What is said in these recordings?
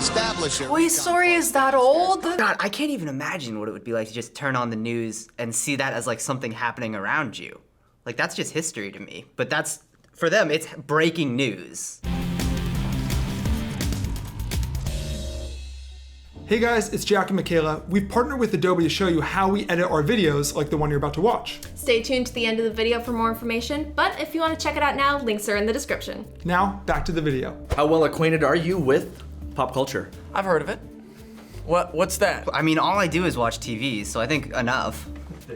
establish it. Toy Story is that old? God, I can't even imagine what it would be like to just turn on the news and see that as like something happening around you. Like that's just history to me. But that's, for them, it's breaking news. Hey guys, it's Jack and Michaela. We've partnered with Adobe to show you how we edit our videos like the one you're about to watch. Stay tuned to the end of the video for more information, but if you want to check it out now, links are in the description. Now, back to the video. How well acquainted are you with pop culture? I've heard of it. What's that? I mean, all I do is watch TV, so I think enough.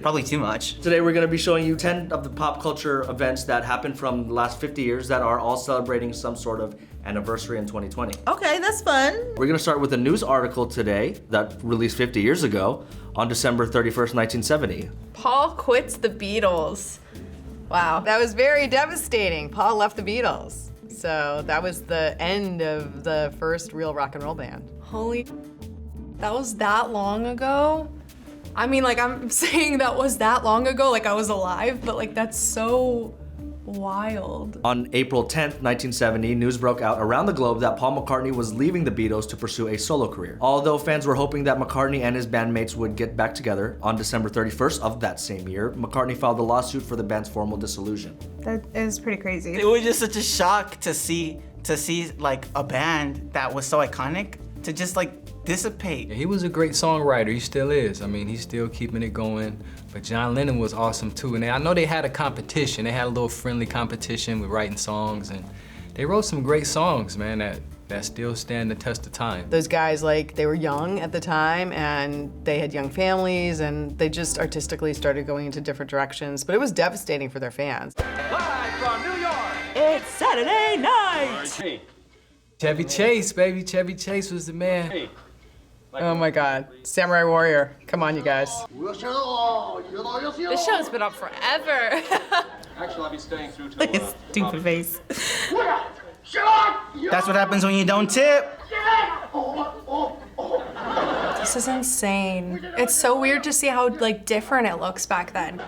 Probably too much. Today we're going to be showing you 10 of the pop culture events that happened from the last 50 years that are all celebrating some sort of anniversary in 2020. Okay, that's fun. We're going to start with a news article today that released 50 years ago on December 31st, 1970. Paul quits the Beatles. Wow. That was very devastating. Paul left the Beatles. So that was the end of the first real rock and roll band. Holy, that was that long ago? I mean, like, I'm saying that was that long ago, like I was alive, but like that's so wild. On April 10th, 1970, news broke out around the globe that Paul McCartney was leaving the Beatles to pursue a solo career. Although fans were hoping that McCartney and his bandmates would get back together, on December 31st of that same year, McCartney filed a lawsuit for the band's formal dissolution. That is pretty crazy. It was just such a shock to see like a band that was so iconic to just like dissipate. Yeah, he was a great songwriter, he still is. I mean, he's still keeping it going. But John Lennon was awesome too. And I know they had a competition. They had a little friendly competition with writing songs, and they wrote some great songs, man, that still stand the test of time. Those guys, like, they were young at the time and they had young families and they just artistically started going into different directions. But it was devastating for their fans. Live from New York, it's Saturday night! Chevy Chase, baby. Chevy Chase was the man. Oh my God, Samurai Warrior. Come on, you guys. This show's been up forever. Actually, I'll be staying through Look till at his stupid face. That's what happens when you don't tip. This is insane. It's so weird to see how like different it looks back then.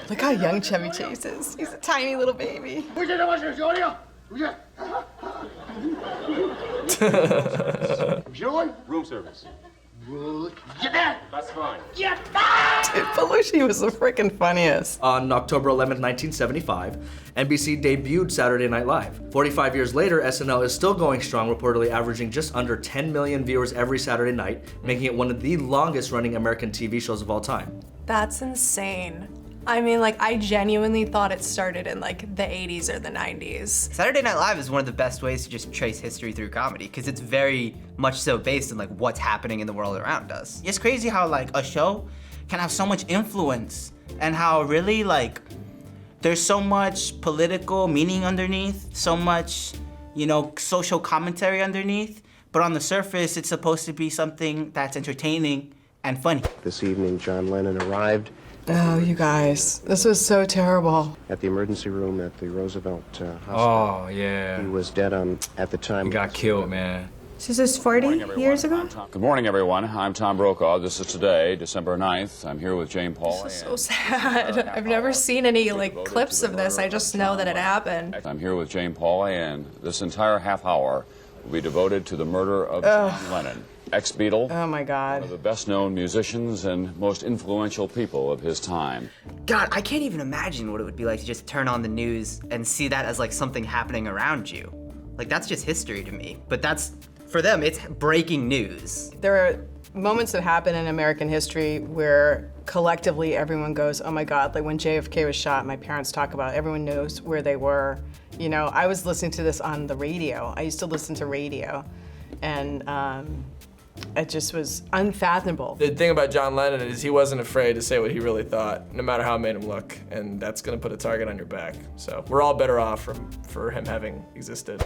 Look how young Chevy Chase is. He's a tiny little baby. room service. That's fine. Dude, Belushi was the freaking funniest. On October 11th, 1975, NBC debuted Saturday Night Live. 45 years later, SNL is still going strong, reportedly averaging just under 10 million viewers every Saturday night, making it one of the longest running American TV shows of all time. That's insane. I mean, like, I genuinely thought it started in like the 80s or the 90s. Saturday Night Live is one of the best ways to just trace history through comedy, because it's very much so based on like what's happening in the world around us. It's crazy how like a show can have so much influence and how really like there's so much political meaning underneath, so much, you know, social commentary underneath, but on the surface it's supposed to be something that's entertaining and funny. This evening, John Lennon arrived. Oh, you guys, this was so terrible. At the emergency room at the Roosevelt Hospital. Oh, yeah. He was dead at the time. He got killed, man. This is 40 years ago? Good morning, everyone. I'm Tom Brokaw. This is today, December 9th. I'm here with Jane Paul. This is so sad. I've never seen any like clips of this. I just know that it happened. I'm here with Jane Paul, and this entire half hour will be devoted to the murder of John Lennon, ex-Beatle. Oh my God. One of the best-known musicians and most influential people of his time. God, I can't even imagine what it would be like to just turn on the news and see that as like something happening around you. Like that's just history to me. But that's, for them, it's breaking news. There are moments that happen in American history where collectively everyone goes, oh my God, like when JFK was shot, my parents talk about it, everyone knows where they were. You know, I was listening to this on the radio. I used to listen to radio, and it just was unfathomable. The thing about John Lennon is he wasn't afraid to say what he really thought, no matter how it made him look, and that's gonna put a target on your back. So we're all better off for him having existed.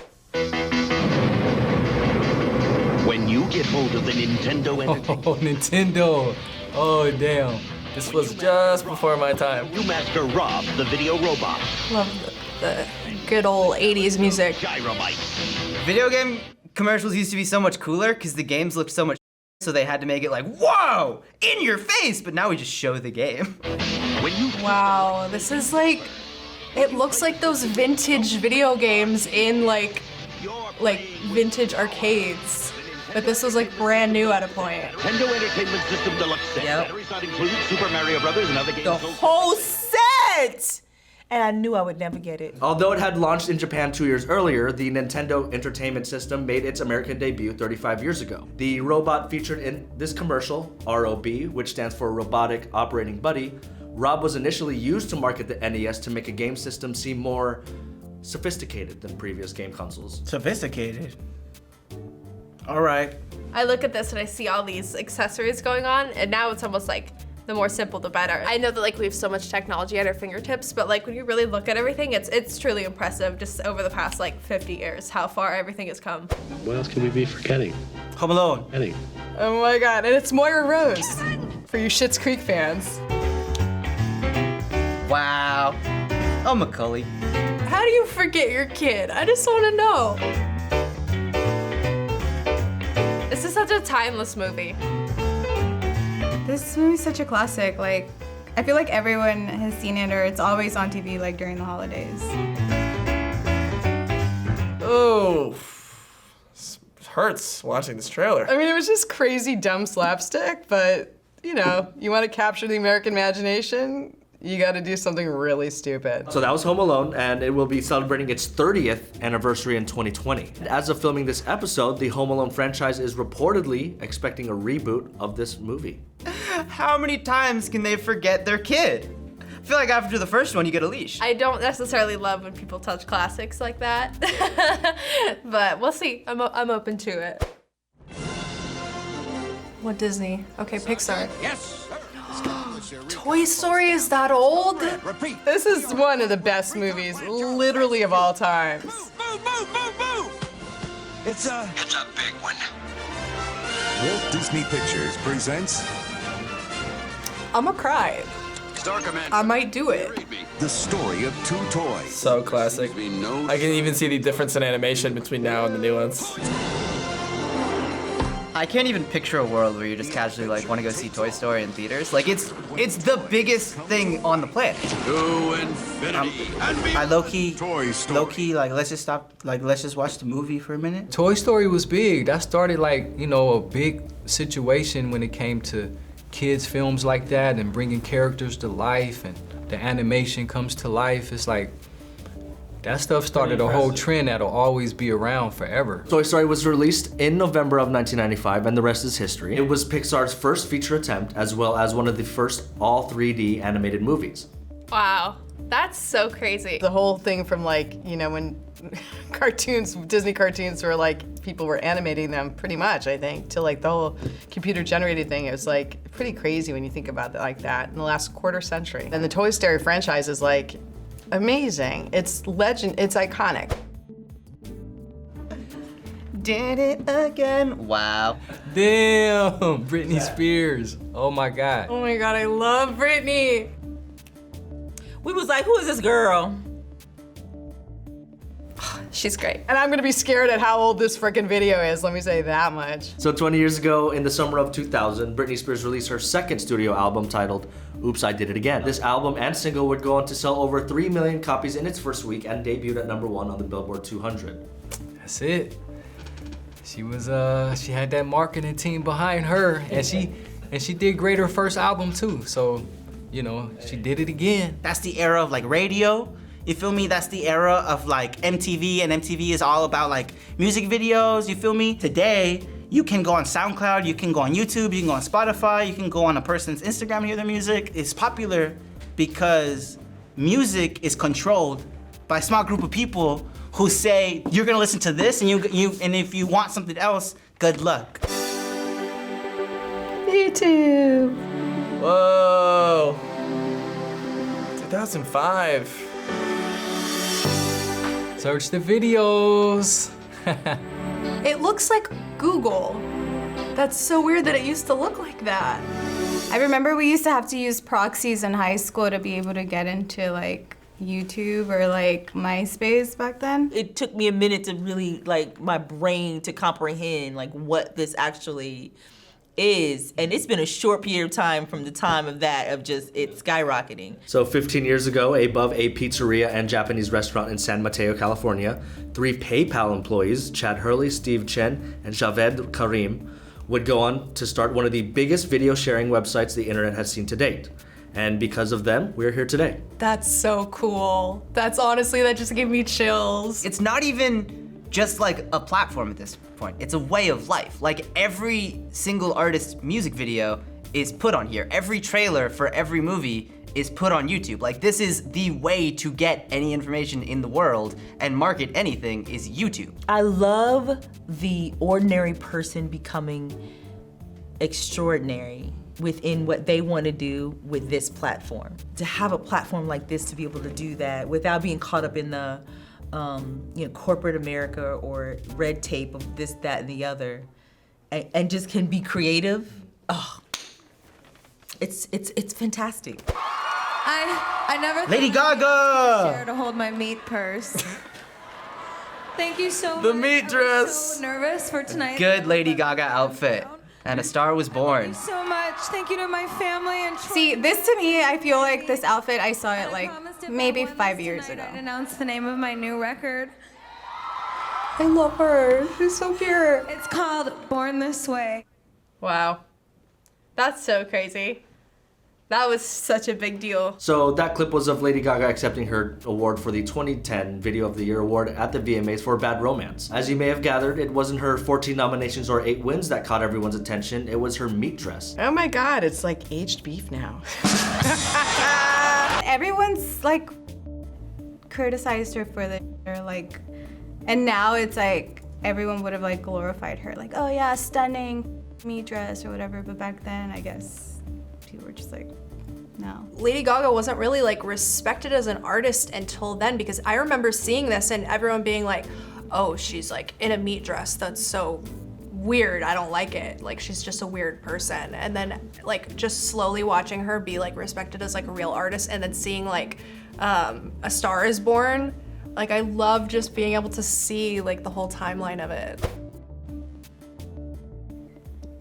When you get hold of the Nintendo Entertainment. Oh, Nintendo. Oh, damn. This was just before my time. You master Rob, the video robot. Love the good old 80s music. Video game commercials used to be so much cooler because the games looked so much, so they had to make it like, whoa, in your face, but now we just show the game. Wow, this is like, it looks like those vintage video games in like vintage arcades. but this was like brand new at a point. Nintendo Entertainment System Deluxe set. Batteries not included. Super Mario Brothers and other games. The whole set! And I knew I would never get it. Although it had launched in Japan 2 years earlier, the Nintendo Entertainment System made its American debut 35 years ago. The robot featured in this commercial, ROB, which stands for Robotic Operating Buddy, Rob was initially used to market the NES to make a game system seem more sophisticated than previous game consoles. Sophisticated? All right. I look at this and I see all these accessories going on, and now it's almost like the more simple, the better. I know that like we have so much technology at our fingertips, but like when you really look at everything, it's truly impressive just over the past like 50 years, how far everything has come. What else can we be forgetting? Home Alone. Eddie. Oh my God, and it's Moira Rose for you Schitt's Creek fans. Wow. Oh, Macaulay. How do you forget your kid? I just want to know. This is such a timeless movie. This movie's such a classic. Like, I feel like everyone has seen it or it's always on TV like during the holidays. Oh, it hurts watching this trailer. I mean, it was just crazy dumb slapstick, but you know, you want to capture the American imagination, you got to do something really stupid. So that was Home Alone, and it will be celebrating its 30th anniversary in 2020. As of filming this episode, the Home Alone franchise is reportedly expecting a reboot of this movie. How many times can they forget their kid? I feel like after the first one, you get a leash. I don't necessarily love when people touch classics like that, but we'll see. I'm open to it. What Disney? Okay, Pixar. Yes. Toy Story is that old? This is one of the best movies, literally of all times. It's a big one. Walt Disney Pictures presents I'ma cry. Star Commander. I might do it. The story of two toys. So classic. I can even see the difference in animation between now and the new ones. I can't even picture a world where you just casually like want to go see Toy Story in theaters. Like it's the biggest thing on the planet. To infinity and beyond. I low-key, like let's just stop, like let's just watch the movie for a minute. Toy Story was big. That started like, you know, a big situation when it came to kids films like that and bringing characters to life and the animation comes to life. It's like, that stuff started a whole trend that'll always be around forever. Toy Story was released in November of 1995, and the rest is history. It was Pixar's first feature attempt, as well as one of the first all 3D animated movies. Wow, that's so crazy. The whole thing from like, you know, when cartoons, Disney cartoons were like, people were animating them pretty much, I think, to like the whole computer generated thing. It was like pretty crazy when you think about it like that in the last quarter century. And the Toy Story franchise is like, amazing. It's legend, it's iconic. Did it again. Wow. Damn, Britney Spears. Oh my God. Oh my God, I love Britney. We was like, who is this girl? She's great. And I'm gonna be scared at how old this frickin' video is, let me say that much. So 20 years ago, in the summer of 2000, Britney Spears released her second studio album titled Oops, I Did It Again. This album and single would go on to sell over 3 million copies in its first week and debuted at #1 on the Billboard 200. That's it. She was she had that marketing team behind her, and she did great her first album too. So, you know, she did it again. That's the era of like radio. You feel me? That's the era of like MTV, and MTV is all about like music videos, you feel me? Today, you can go on SoundCloud, you can go on YouTube, you can go on Spotify, you can go on a person's Instagram and hear their music. It's popular because music is controlled by a small group of people who say, you're gonna listen to this and and if you want something else, good luck. YouTube. Whoa. 2005. Search the videos. It looks like Google. That's so weird that it used to look like that. I remember we used to have to use proxies in high school to be able to get into like YouTube or like MySpace back then. It took me a minute to really, like, my brain to comprehend like what this actually is. And it's been a short period of time from the time of that, of just it skyrocketing. So 15 years ago, above a pizzeria and Japanese restaurant in San Mateo, California, 3 PayPal employees, Chad Hurley, Steve Chen, and Javed Karim, would go on to start one of the biggest video sharing websites the internet has seen to date. And because of them, we're here today. That's so cool. That's honestly, that just gave me chills. It's not even just like a platform at this point. It's a way of life. Like every single artist's music video is put on here. Every trailer for every movie is put on YouTube. Like this is the way to get any information in the world and market anything is YouTube. I love the ordinary person becoming extraordinary within what they want to do with this platform. To have a platform like this to be able to do that without being caught up in the corporate America or red tape of this, that, and the other, and just can be creative. Oh, it's fantastic. I never Lady Gaga! Share to hold my meat purse. Thank you so much. The meat dress. I'm so nervous for tonight. Good Lady Gaga outfit. And a star was born. Thank you so much. Thank you to my family and See, this to me, I feel like this outfit, I saw it like maybe 5 years ago. I'd announce the name of my new record. I love her. She's so cute. It's called Born This Way. Wow. That's so crazy. That was such a big deal. So that clip was of Lady Gaga accepting her award for the 2010 Video of the Year award at the VMAs for Bad Romance. As you may have gathered, it wasn't her 14 nominations or 8 wins that caught everyone's attention, it was her meat dress. Oh my God, it's like aged beef now. Everyone's like criticized her for and now it's like everyone would have like glorified her, like, oh yeah, stunning meat dress or whatever, but back then I guess people were just like, no. Lady Gaga wasn't really like respected as an artist until then, because I remember seeing this and everyone being like, oh, she's like in a meat dress, that's so weird, I don't like it. Like she's just a weird person. And then like just slowly watching her be like respected as like a real artist, and then seeing like A Star Is Born, like I love just being able to see like the whole timeline of it.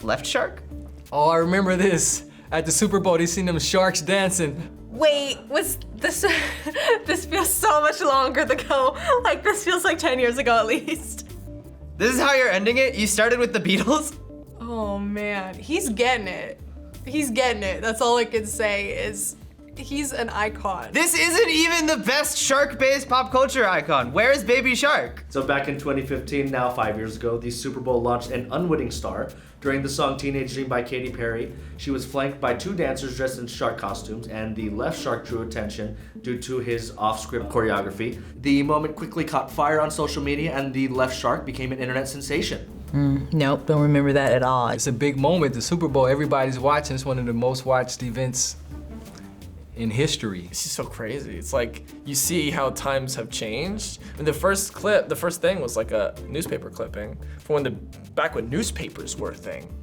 Left shark? Oh, I remember this. At the Super Bowl, they seen them sharks dancing. Wait, was this, this feels so much longer ago. Like this feels like 10 years ago at least. This is how you're ending it? You started with the Beatles? Oh man, he's getting it. He's getting it. That's all I can say is he's an icon. This isn't even the best shark-based pop culture icon. Where is Baby Shark? So back in 2015, now 5 years ago, the Super Bowl launched an unwitting star. During the song Teenage Dream by Katy Perry, she was flanked by 2 dancers dressed in shark costumes, and the left shark drew attention due to his off-script choreography. The moment quickly caught fire on social media, and the left shark became an internet sensation. Nope, don't remember that at all. It's a big moment, the Super Bowl, everybody's watching. It's one of the most watched events in history. It's just so crazy. It's like you see how times have changed. And the first thing was like a newspaper clipping from back when newspapers were a thing,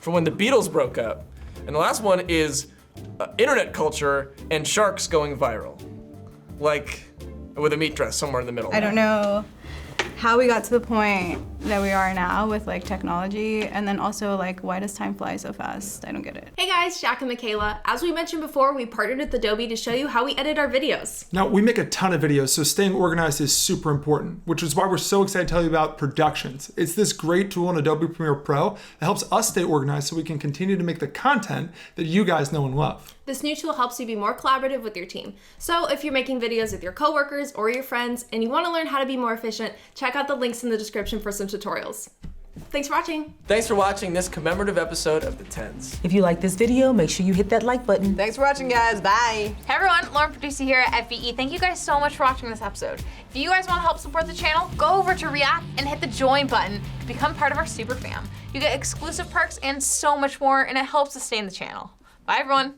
from when the Beatles broke up. And the last one is internet culture and sharks going viral, like with a meat dress somewhere in the middle. I don't know how we got to the point that we are now with like technology, and then also like why does time fly so fast? I don't get it. Hey guys, Jack and Michaela. As we mentioned before, we partnered with Adobe to show you how we edit our videos. Now, we make a ton of videos, so staying organized is super important, which is why we're so excited to tell you about Productions. It's this great tool in Adobe Premiere Pro that helps us stay organized so we can continue to make the content that you guys know and love. This new tool helps you be more collaborative with your team. So if you're making videos with your coworkers or your friends and you want to learn how to be more efficient, check out the links in the description for some tutorials. Thanks for watching. Thanks for watching this commemorative episode of The Tens. If you like this video, make sure you hit that like button. Thanks for watching, guys. Bye. Hey everyone, Lauren Producer here at FVE. Thank you guys so much for watching this episode. If you guys want to help support the channel, go over to React and hit the join button to become part of our super fam. You get exclusive perks and so much more, and it helps sustain the channel. Bye everyone.